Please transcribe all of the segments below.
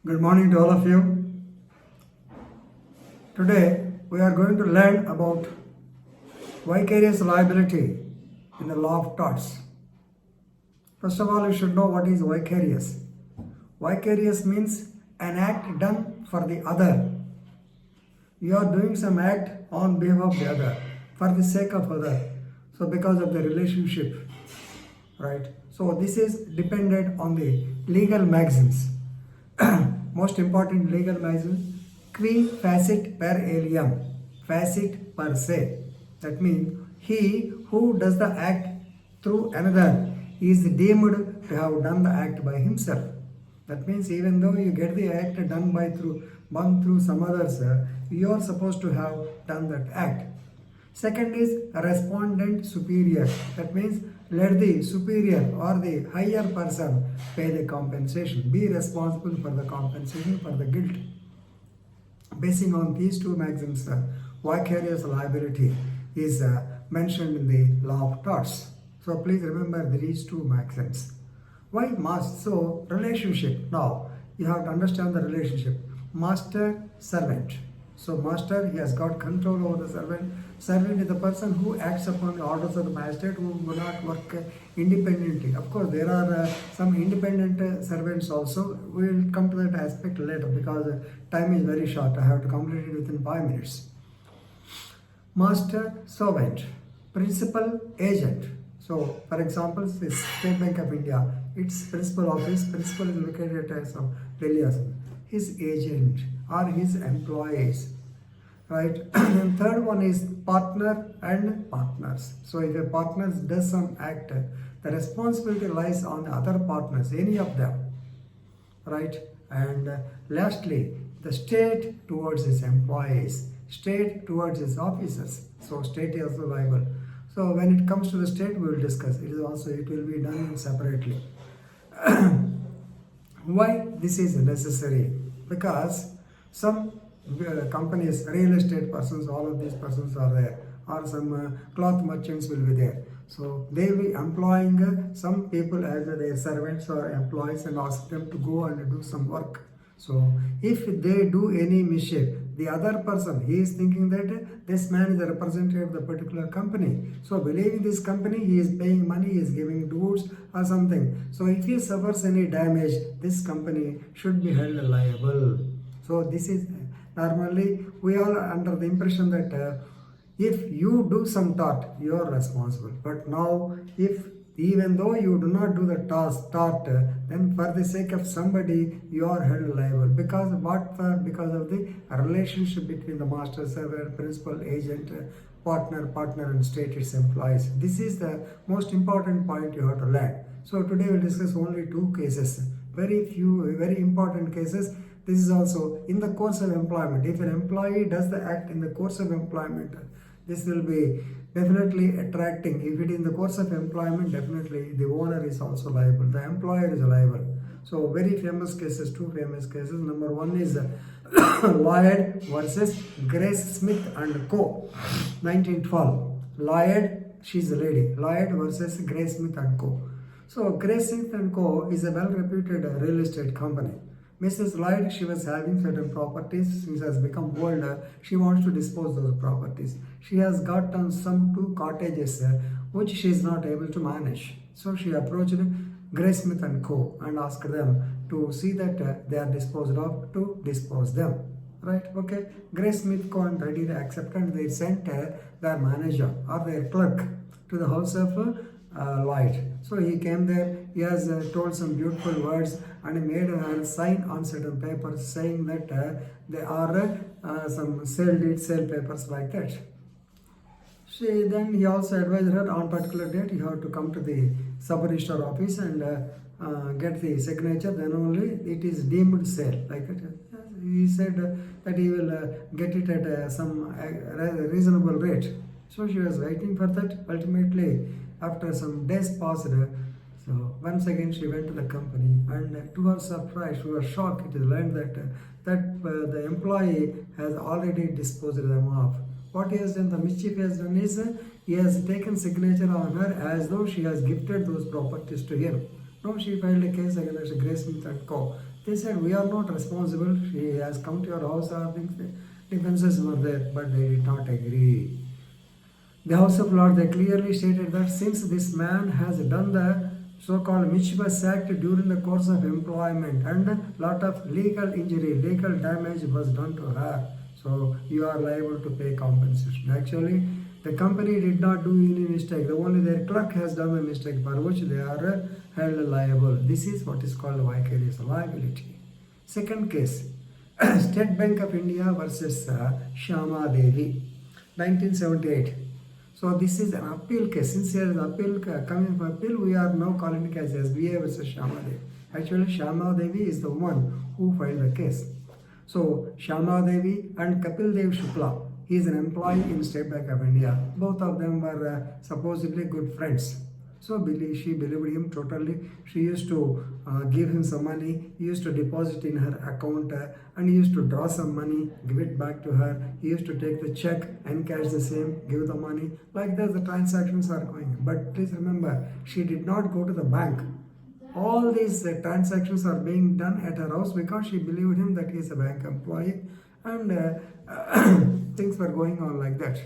Good morning to all of you. Today we are going to learn about vicarious liability in the law of torts. First of all, you should know what is vicarious. Vicarious means an act done for the other. You are doing some act on behalf of the other, for the sake of other. So because of the relationship, right? So this is dependent on the legal maxims. Most important legal maxims, qui facit per alium, facit per se. That means he who does the act through another is deemed to have done the act by himself. That means even though you get the act done through some others, you are supposed to have done that act. Second is respondent superior. That means let the superior or the higher person pay the compensation, be responsible for the compensation for the guilt. Basing on these two maxims, vicarious liability is mentioned in the law of torts. So please remember these two maxims. Why must? So relationship. Now you have to understand the relationship. Master servant. So master, he has got control over the servant. Servant is the person who acts upon the orders of the magistrate, who will not work independently. Of course, there are some independent servants also. We will come to that aspect later because time is very short. I have to complete it within 5 minutes. Master servant, principal agent. So, for example, this State Bank of India, its principal office, principal is located at some Delhi. His agent or his employees, right? And third one is partner and partners. So if a partner does some act, the responsibility lies on the other partners, any of them, right? And lastly, the state towards its employees, state towards its officers. So state is also liable. So when it comes to the state, we will discuss. It will be done separately. Why this is necessary? Because some companies, real estate persons, all of these persons are there, or some cloth merchants will be there. So they will be employing some people as their servants or employees and ask them to go and do some work. So if they do any mischief, the other person, he is thinking that this man is a representative of the particular company. So believing this company, he is paying money, he is giving dues or something. So if he suffers any damage, this company should be held liable. So this is normally we are under the impression that if you do some tort, you are responsible. But now if even though you do not do the tort, then for the sake of somebody, you are held liable. Because what? Because of the relationship between the master servant, principal agent, partner and state its employees. This is the most important point you have to learn. So today we'll discuss only two cases. Very important cases. This is also in the course of employment. If an employee does the act in the course of employment, this will be definitely attracting. If it is in the course of employment, definitely the owner is also liable. The employer is liable. So very famous cases, two famous cases. Number one is Lloyd versus Grace Smith and Co. 1912. Lloyd, she's a lady. Lloyd versus Grace Smith and Co. So Grace Smith and Co. is a well-reputed real estate company. Mrs. Lloyd, she was having certain properties. She has become older. She wants to dispose those properties. She has gotten some 2 cottages which she is not able to manage. So she approached Grace Smith and Co. and asked them to see that they are disposed of, to dispose them. Right? Okay. Grace Smith Co. and ready to accept, and they sent their manager or their clerk to the house of Lloyd. So he came there, he has told some beautiful words and he made her sign on certain papers saying that they are some sale papers like that. Then he also advised her on particular date you have to come to the sub-registrar office and get the signature, then only it is deemed sale. Like it. He said that he will get it at some reasonable rate. So she was waiting for that. Ultimately, after some days passed, so once again she went to the company, and to her surprise, she was shocked to learn that the employee has already disposed them off. What he has done, the mischief he has done is he has taken signature on her as though she has gifted those properties to him. No, she filed a case against Grace Smith and Co. They said, we are not responsible. She has come to your house, our defenses were there, but they did not agree. The House of Lords, they clearly stated that since this man has done the so-called mischievous act during the course of employment and a lot of legal injury, legal damage was done to her, so you are liable to pay compensation. Actually, the company did not do any mistake. Only their clerk has done the mistake for which they are held liable. This is what is called vicarious liability. Second case, State Bank of India versus Shyama Devi, 1978. So this is an appeal case. Since there is appeal coming for appeal, we are now calling it as SBI versus Shyama Devi. Actually, Shyama Devi is the one who filed the case. So Shyama Devi and Kapil Dev Shukla, he is an employee in State Bank of India. Both of them were supposedly good friends. So she believed him totally. She used to give him some money. He used to deposit in her account and he used to draw some money, give it back to her. He used to take the check and cash the same, give the money. Like that, the transactions are going. But please remember, she did not go to the bank. All these transactions are being done at her house because she believed him that he is a bank employee, and things were going on like that.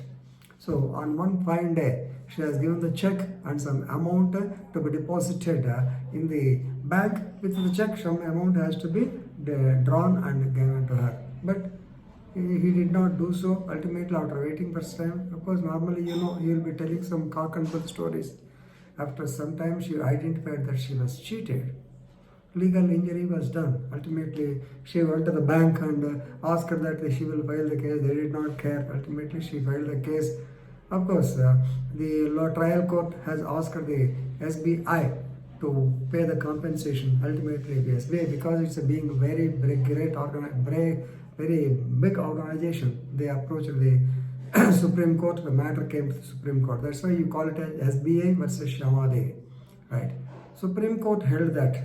So on one fine day, she has given the check and some amount to be deposited in the bank. With the check, some amount has to be drawn and given to her. But he did not do so. Ultimately, after waiting for some time, of course, normally he will be telling some cock and bull stories. After some time, she identified that she was cheated. Legal injury was done. Ultimately, she went to the bank and asked her that she will file the case. They did not care. Ultimately, she filed the case. Of course, the trial court has asked the SBI to pay the compensation. Ultimately, the SBI, because it's being a very very big organization, they approached the Supreme Court. The matter came to the Supreme Court. That's why you call it as SBI versus Shyama Devi, right? Supreme Court held that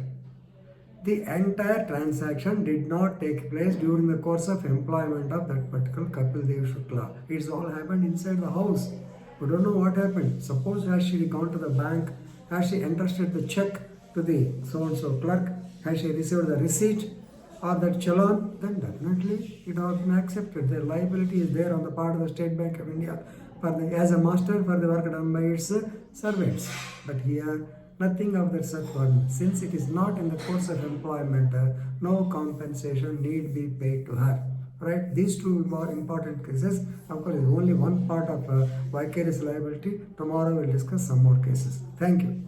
the entire transaction did not take place during the course of employment of that particular Kapil Dev Shukla. It's all happened inside the house. We don't know what happened. Suppose has she gone to the bank, has she entrusted the check to the so-and-so clerk, has she received the receipt or that challan, then definitely it has been accepted. The liability is there on the part of the State Bank of India as a master for the work done by its servants. But here, nothing of that such one. Since it is not in the course of employment, no compensation need be paid to her. Right? These two more important cases. Of course, is only one part of vicarious liability. Tomorrow we'll discuss some more cases. Thank you.